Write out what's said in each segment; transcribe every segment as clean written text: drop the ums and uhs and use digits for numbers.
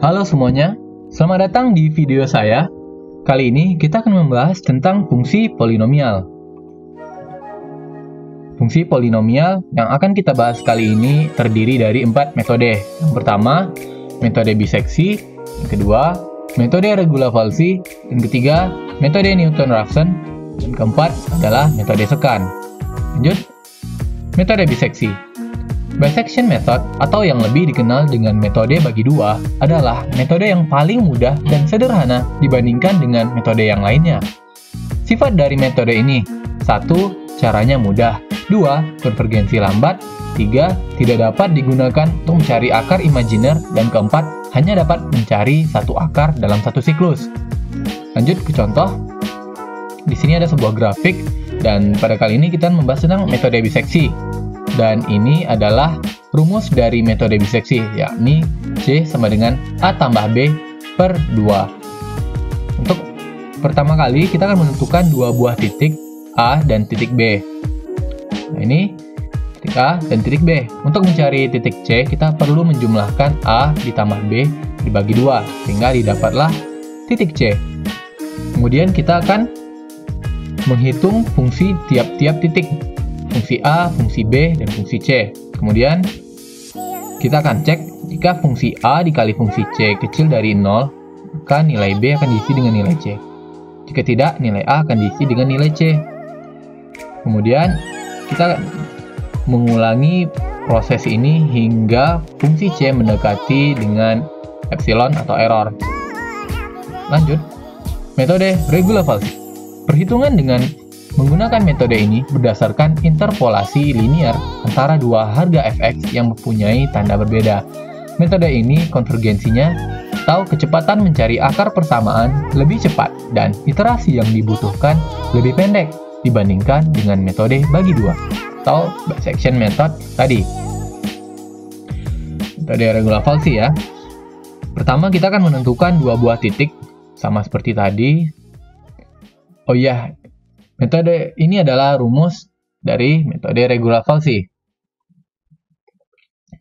Halo semuanya, selamat datang di video saya. Kali ini kita akan membahas tentang fungsi polinomial. Fungsi polinomial yang akan kita bahas kali ini terdiri dari 4 metode. Yang pertama, metode biseksi. Yang kedua, metode regula falsi. Dan ketiga, metode Newton-Raphson. Dan keempat adalah metode sekan. Lanjut, metode biseksi. Bisection method, atau yang lebih dikenal dengan metode bagi dua, adalah metode yang paling mudah dan sederhana dibandingkan dengan metode yang lainnya. Sifat dari metode ini: 1. Caranya mudah. 2. Konvergensi lambat. 3. Tidak dapat digunakan untuk mencari akar imajiner. Dan keempat, hanya dapat mencari satu akar dalam satu siklus. Lanjut ke contoh. Di sini ada sebuah grafik, dan pada kali ini kita membahas tentang metode biseksi. Dan ini adalah rumus dari metode biseksi, yakni C sama dengan A tambah B per 2. Untuk pertama kali, kita akan menentukan dua buah titik A dan titik B. Nah, ini titik A dan titik B. Untuk mencari titik C, kita perlu menjumlahkan A ditambah B dibagi 2, sehingga didapatlah titik C. Kemudian kita akan menghitung fungsi tiap-tiap titik. Fungsi A, fungsi B, dan fungsi C. Kemudian, kita akan cek jika fungsi A dikali fungsi C kecil dari 0, maka nilai B akan diisi dengan nilai C. Jika tidak, nilai A akan diisi dengan nilai C. Kemudian, kita mengulangi proses ini hingga fungsi C mendekati dengan epsilon atau error. Lanjut, metode regula falsi. Perhitungan dengan menggunakan metode ini berdasarkan interpolasi linear antara dua harga fx yang mempunyai tanda berbeda. Metode ini konvergensinya atau kecepatan mencari akar persamaan lebih cepat dan iterasi yang dibutuhkan lebih pendek dibandingkan dengan metode bagi dua atau bisection method tadi. Metode regula falsi ya. Pertama kita akan menentukan dua buah titik sama seperti tadi. Oh iya, metode ini adalah rumus dari metode regula falsi.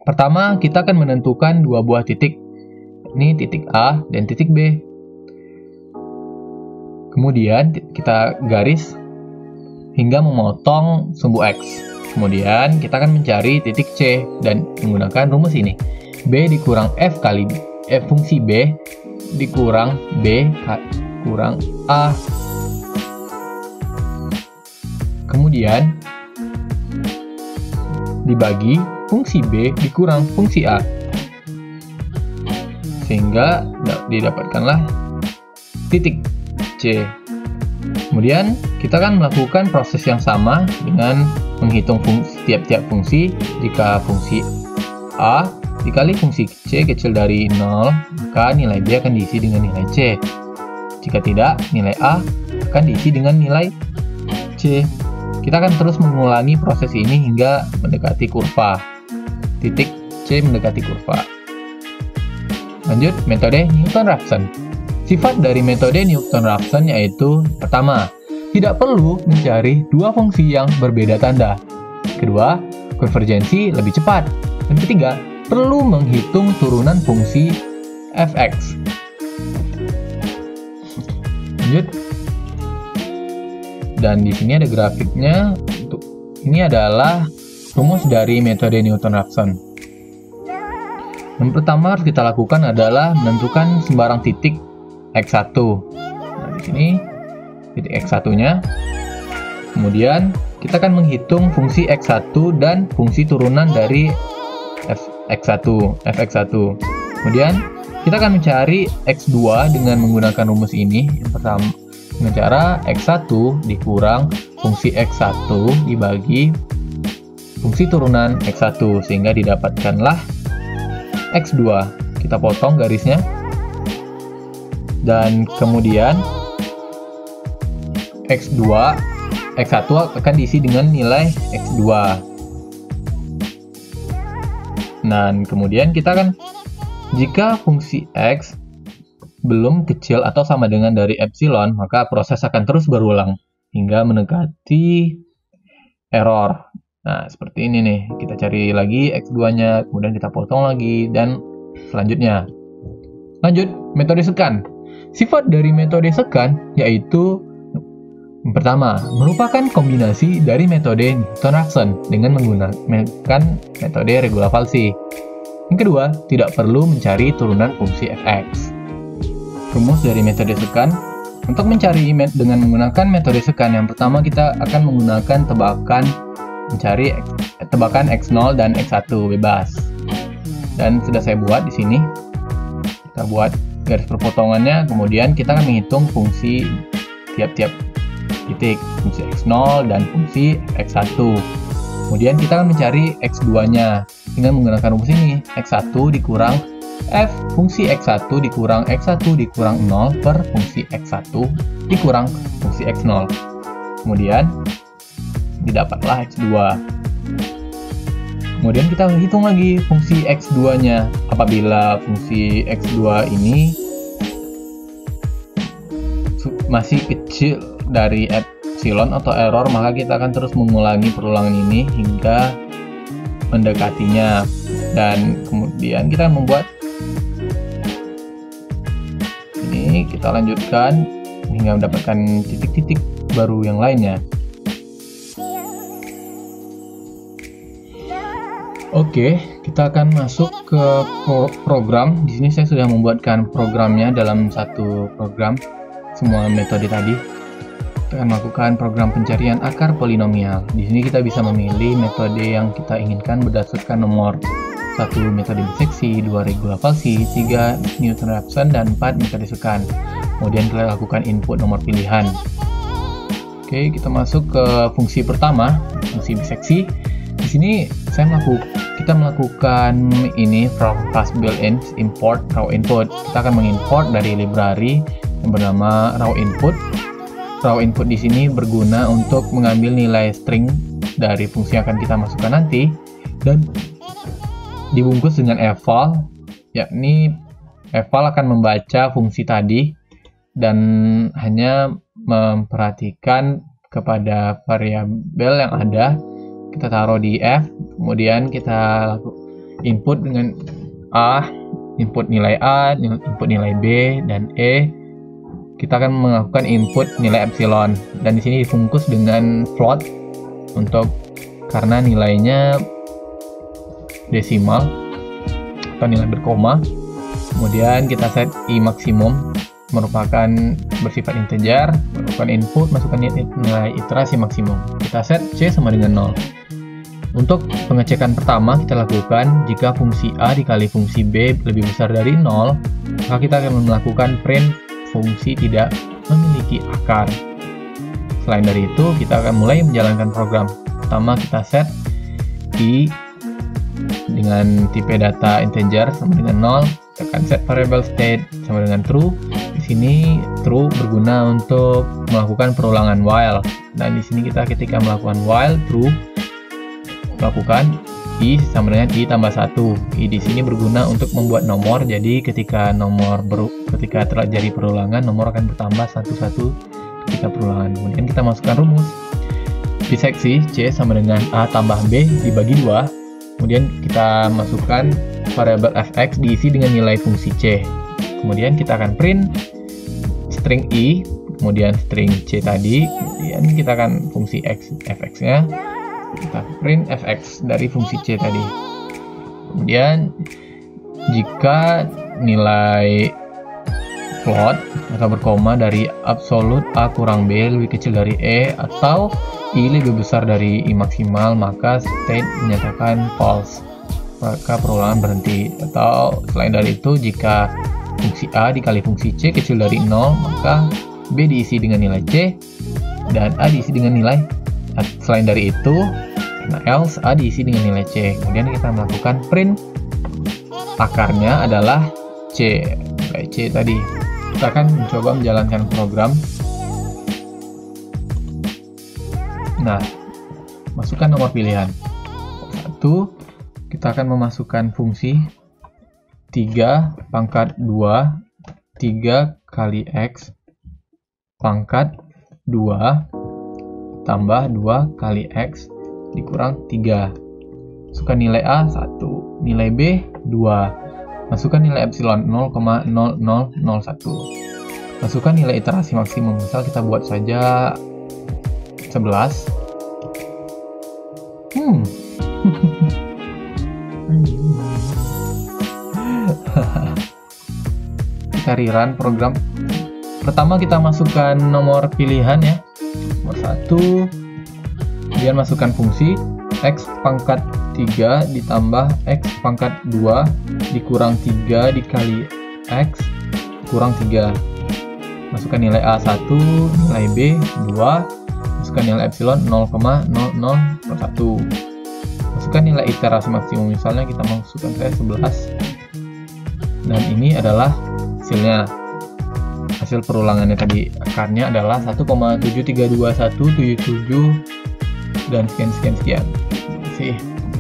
Pertama, kita akan menentukan dua buah titik. Ini titik A dan titik B. Kemudian, kita garis hingga memotong sumbu X. Kemudian, kita akan mencari titik C dan menggunakan rumus ini. B dikurang F kali F fungsi B dikurang B kurang A. Kemudian dibagi fungsi B dikurang fungsi A, sehingga didapatkanlah titik C. Kemudian kita akan melakukan proses yang sama dengan menghitung tiap-tiap fungsi. Jika fungsi A dikali fungsi C kecil dari 0, maka nilai B akan diisi dengan nilai C. Jika tidak, nilai A akan diisi dengan nilai C. Kita akan terus mengulangi proses ini hingga mendekati kurva. Titik C mendekati kurva. Lanjut, metode Newton-Raphson. Sifat dari metode Newton-Raphson yaitu: pertama, tidak perlu mencari dua fungsi yang berbeda tanda. Kedua, konvergensi lebih cepat. Dan ketiga, perlu menghitung turunan fungsi fx. Lanjut. Dan di sini ada grafiknya. Untuk ini adalah rumus dari metode Newton-Raphson. Yang pertama harus kita lakukan adalah menentukan sembarang titik x1. Nah, di sini titik x1-nya. Kemudian kita akan menghitung fungsi x1 dan fungsi turunan dari fx1. Kemudian kita akan mencari x2 dengan menggunakan rumus ini. Yang pertama, dengan cara x1 dikurang fungsi x1 dibagi fungsi turunan x1, sehingga didapatkanlah x2. Kita potong garisnya. Dan kemudian x1 akan diisi dengan nilai x2. Dan kemudian kita akan, jika fungsi x belum kecil atau sama dengan dari epsilon, maka proses akan terus berulang hingga mendekati error. Nah, seperti ini nih. Kita cari lagi x2-nya, kemudian kita potong lagi, dan selanjutnya. Lanjut, metode sekan. Sifat dari metode sekan yaitu yang pertama, merupakan kombinasi dari metode Newton-Raphson dengan menggunakan metode regula falsi. Yang kedua, tidak perlu mencari turunan fungsi fx. Rumus dari metode sekan. Untuk mencari dengan menggunakan metode sekan, yang pertama kita akan menggunakan tebakan x0 dan x1 bebas. Dan sudah saya buat di sini. Kita buat garis perpotongannya, kemudian kita akan menghitung fungsi tiap-tiap titik, fungsi x0 dan fungsi x1. Kemudian kita akan mencari x2-nya dengan menggunakan rumus ini, x1 dikurang f fungsi x1 dikurang x1 dikurang 0 per fungsi x1 dikurang fungsi x0. Kemudian didapatlah x2. Kemudian kita hitung lagi fungsi x2-nya. Apabila fungsi x2 ini masih kecil dari epsilon atau error, maka kita akan terus mengulangi perulangan ini hingga mendekatinya. Dan kemudian kita membuat ini, kita lanjutkan hingga mendapatkan titik-titik baru yang lainnya. Oke, kita akan masuk ke program. Di sini saya sudah membuatkan programnya dalam satu program, semua metode tadi. Kita akan melakukan program pencarian akar polinomial. Di sini kita bisa memilih metode yang kita inginkan berdasarkan nomor. 1 metode biseksi, 2 regula falsi, 3 Newton-Raphson, dan 4 metode sekan. Kemudian kita lakukan input nomor pilihan. Oke, kita masuk ke fungsi pertama, fungsi biseksi. Di sini kita melakukan ini from class built-in import raw input. Kita akan mengimport dari library yang bernama raw input. Raw input di sini berguna untuk mengambil nilai string dari fungsi yang akan kita masukkan nanti dan dibungkus dengan eval, yakni eval akan membaca fungsi tadi dan hanya memperhatikan kepada variabel yang ada. Kita taruh di f, kemudian kita input dengan a, input nilai a, input nilai b, dan e. Kita akan melakukan input nilai epsilon, dan di sini dibungkus dengan float karena nilainya desimal atau nilai berkoma. Kemudian kita set i maksimum, merupakan bersifat integer, merupakan input, masukkan nilai iterasi maksimum. Kita set c sama dengan 0. Untuk pengecekan pertama kita lakukan jika fungsi a dikali fungsi b lebih besar dari 0, maka kita akan melakukan print fungsi tidak memiliki akar. Selain dari itu, kita akan mulai menjalankan program. Pertama kita set i dengan tipe data integer sama dengan 0. Kita akan set variable state sama dengan true. Di sini true berguna untuk melakukan perulangan while. Dan di sini kita ketika melakukan while true lakukan i sama dengan i tambah 1. I di sini berguna untuk membuat nomor. Jadi ketika terjadi perulangan, nomor akan bertambah satu-satu ketika perulangan. Kemudian kita masukkan rumus biseksi c sama dengan a tambah b dibagi 2. Kemudian kita masukkan variabel fx diisi dengan nilai fungsi c. Kemudian kita akan print string i, kemudian string c tadi. Kemudian kita akan fungsi fx-nya. Kita print fx dari fungsi c tadi. Kemudian jika nilai float atau berkoma dari absolut a kurang b lebih kecil dari e atau i lebih besar dari i maksimal, maka state menyatakan false, maka perulangan berhenti. Atau selain dari itu, jika fungsi a dikali fungsi c kecil dari 0, maka b diisi dengan nilai c dan a diisi dengan nilai. Selain dari itu, nah else a diisi dengan nilai c. Kemudian kita melakukan print akarnya adalah c, nilai c tadi. Kita akan mencoba menjalankan program. Nah, masukkan nomor pilihan. 1, kita akan memasukkan fungsi 3 pangkat 2 3 kali x pangkat 2 tambah 2 kali x dikurang 3. Masukkan nilai A 1, nilai B 2. Masukkan nilai epsilon 0,0001. Masukkan nilai iterasi maksimum. Misal kita buat saja 11. Kita rerun program. Pertama kita masukkan nomor pilihan ya, nomor 1. Kemudian masukkan fungsi x pangkat 3 ditambah x pangkat 2 dikurang 3 dikali x kurang 3. Masukkan nilai A 1, nilai B 2, masukkan nilai epsilon 0,0001. Masukkan nilai iterasi maksimum, misalnya kita masukkan saya 11. Dan ini adalah hasilnya. Hasil perulangannya tadi, akarnya adalah 1,732177 dan sekian.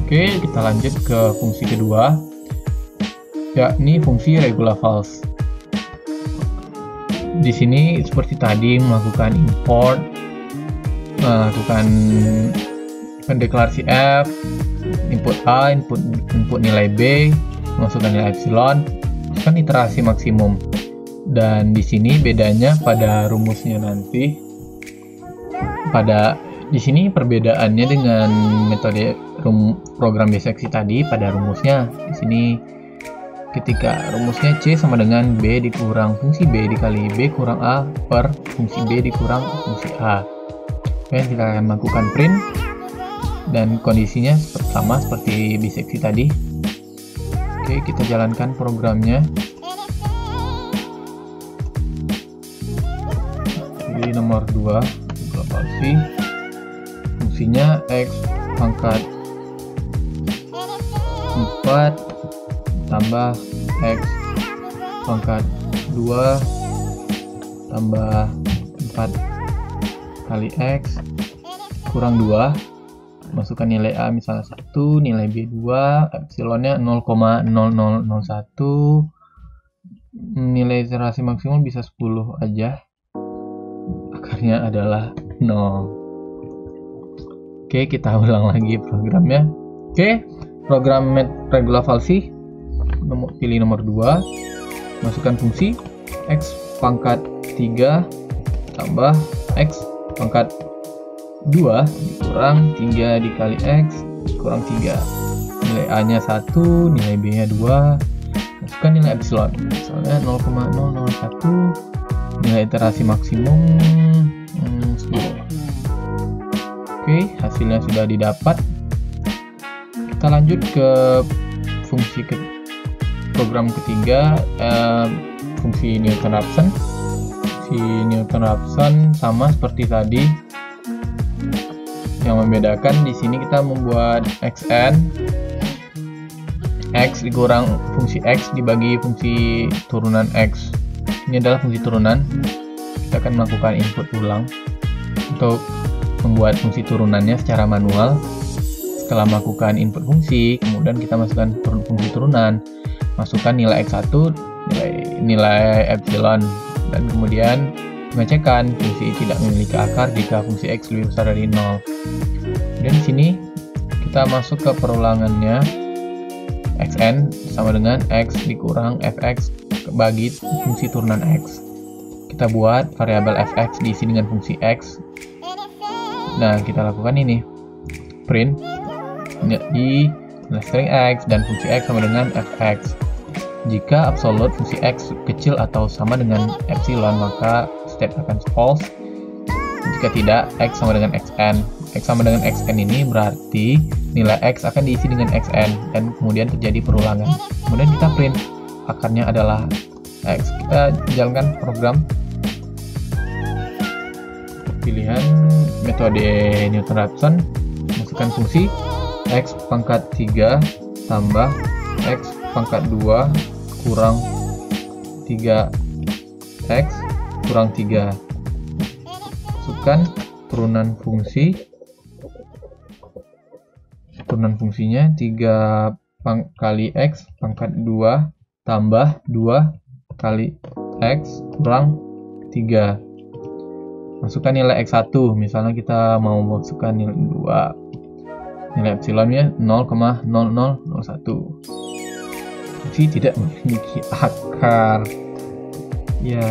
Oke, kita lanjut ke fungsi kedua, yakni fungsi regula false. Di sini seperti tadi melakukan import, melakukan pendeklarasi F, input A, input nilai B, masukkan nilai epsilon, masukkan iterasi maksimum. Dan di sini bedanya pada rumusnya nanti. Di sini perbedaannya dengan metode program biseksi tadi pada rumusnya. Di sini ketika rumusnya C sama dengan B dikurang fungsi B dikali B kurang A per fungsi B dikurang fungsi A. Oke, kita akan melakukan print dan kondisinya sama seperti biseksi tadi. Oke, kita jalankan programnya. Pilih nomor 2, falsi. Fungsinya x pangkat 4 tambah x pangkat 2 tambah 4 kali x kurang 2. Masukkan nilai A misalnya 1, nilai B 2, epsilonnya 0,0001, nilai iterasi maksimum bisa 10 aja, akarnya adalah 0. Oke, kita ulang lagi programnya. Oke, program regula falsi, pilih nomor 2, masukkan fungsi x pangkat 3 tambah x pangkat 2 dikurang 3 dikali x kurang 3. Nilai A nya 1, nilai B nya 2, masukkan nilai epsilon misalnya 0,001, nilai iterasi maksimum 10. Oke, hasilnya sudah didapat. Kita lanjut ke fungsi program ketiga, fungsi Newton-Raphson. Fungsi Newton-Raphson sama seperti tadi. Yang membedakan di sini kita membuat xn, x dikurang fungsi x dibagi fungsi turunan x. Ini adalah fungsi turunan. Kita akan melakukan input ulang untuk membuat fungsi turunannya secara manual. Setelah melakukan input fungsi, kemudian kita masukkan fungsi turunan, masukkan nilai x1, nilai epsilon, dan kemudian pengecekan fungsi tidak memiliki akar jika fungsi x lebih besar dari 0. Dan di sini kita masuk ke perulangannya, xn sama dengan x dikurang fx bagi fungsi turunan x. Kita buat variabel fx diisi dengan fungsi x. Nah, kita lakukan ini, print di string x dan fungsi x sama dengan fx. Jika absolut fungsi x kecil atau sama dengan epsilon, maka step akan false. Jika tidak, x sama dengan xn. X sama dengan xn ini berarti nilai x akan diisi dengan xn dan kemudian terjadi perulangan. Kemudian kita print, akarnya adalah x. Kita jalankan program. Pilihan metode Newton-Raphson, masukkan fungsi x pangkat 3 tambah x pangkat 2 kurang 3x kurang 3. Masukkan turunan fungsi. Turunan fungsinya 3 kali x pangkat 2 tambah 2 kali x kurang 3. Masukkan nilai x1, misalnya kita mau masukkan nilai 2. Nilai epsilonnya 0,0001. fungsi tidak memiliki akar. Ya.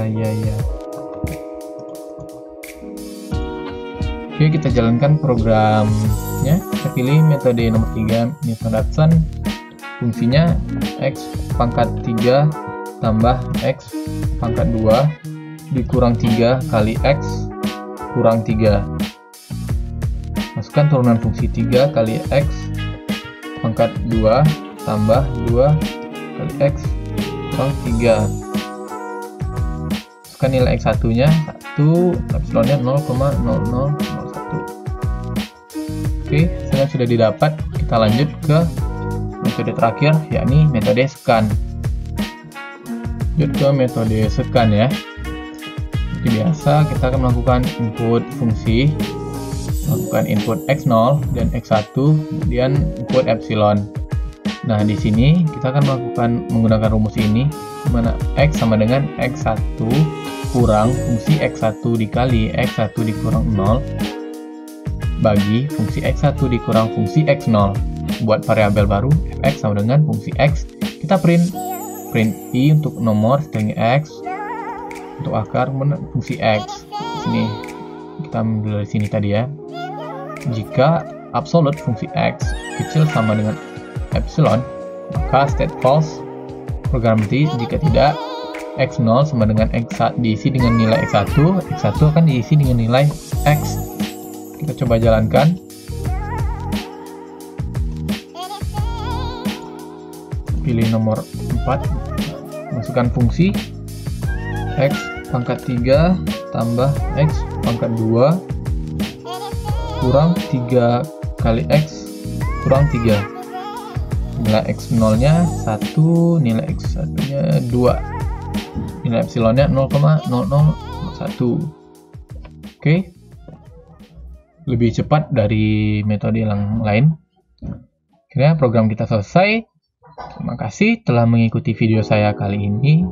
Oke, kita jalankan programnya. Kita pilih metode nomor 3, Method fungsinya x pangkat 3 tambah x pangkat 2 dikurang 3 kali x kurang 3. Masukkan turunan fungsi 3 kali x pangkat 2 tambah 2 kali x kurang 3. Masukkan nilai x1 nya 1, epsilonnya 0,0001. Oke, hasilnya sudah didapat. Kita lanjut ke metode terakhir, yakni metode scan. Lanjut ke metode scan ya. Seperti biasa, kita akan melakukan input fungsi, melakukan input x0 dan x1, kemudian input epsilon. Nah, di sini kita akan menggunakan rumus ini, di mana x sama dengan x1 kurang fungsi x1 dikali x1 dikurang 0 bagi fungsi x1 dikurang fungsi x0. Buat variabel baru, fx sama dengan fungsi x. Kita print i untuk nomor string x, untuk akar fungsi x. Sini kita ambil dari sini tadi ya. Jika absolute fungsi x kecil sama dengan epsilon, maka state false. Program berarti jika tidak, x0 sama dengan x1 diisi dengan nilai x1, x1 akan diisi dengan nilai x. Kita coba jalankan. Pilih nomor 4, masukkan fungsi x pangkat 3 tambah x pangkat 2 kurang 3 kali x kurang 3. Nilai x0 nya 1, nilai x1 nya 2, nilai epsilonnya 0,0001. Oke, lebih cepat dari metode yang lain. Akhirnya program kita selesai. Terima kasih telah mengikuti video saya kali ini,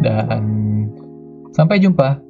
dan sampai jumpa.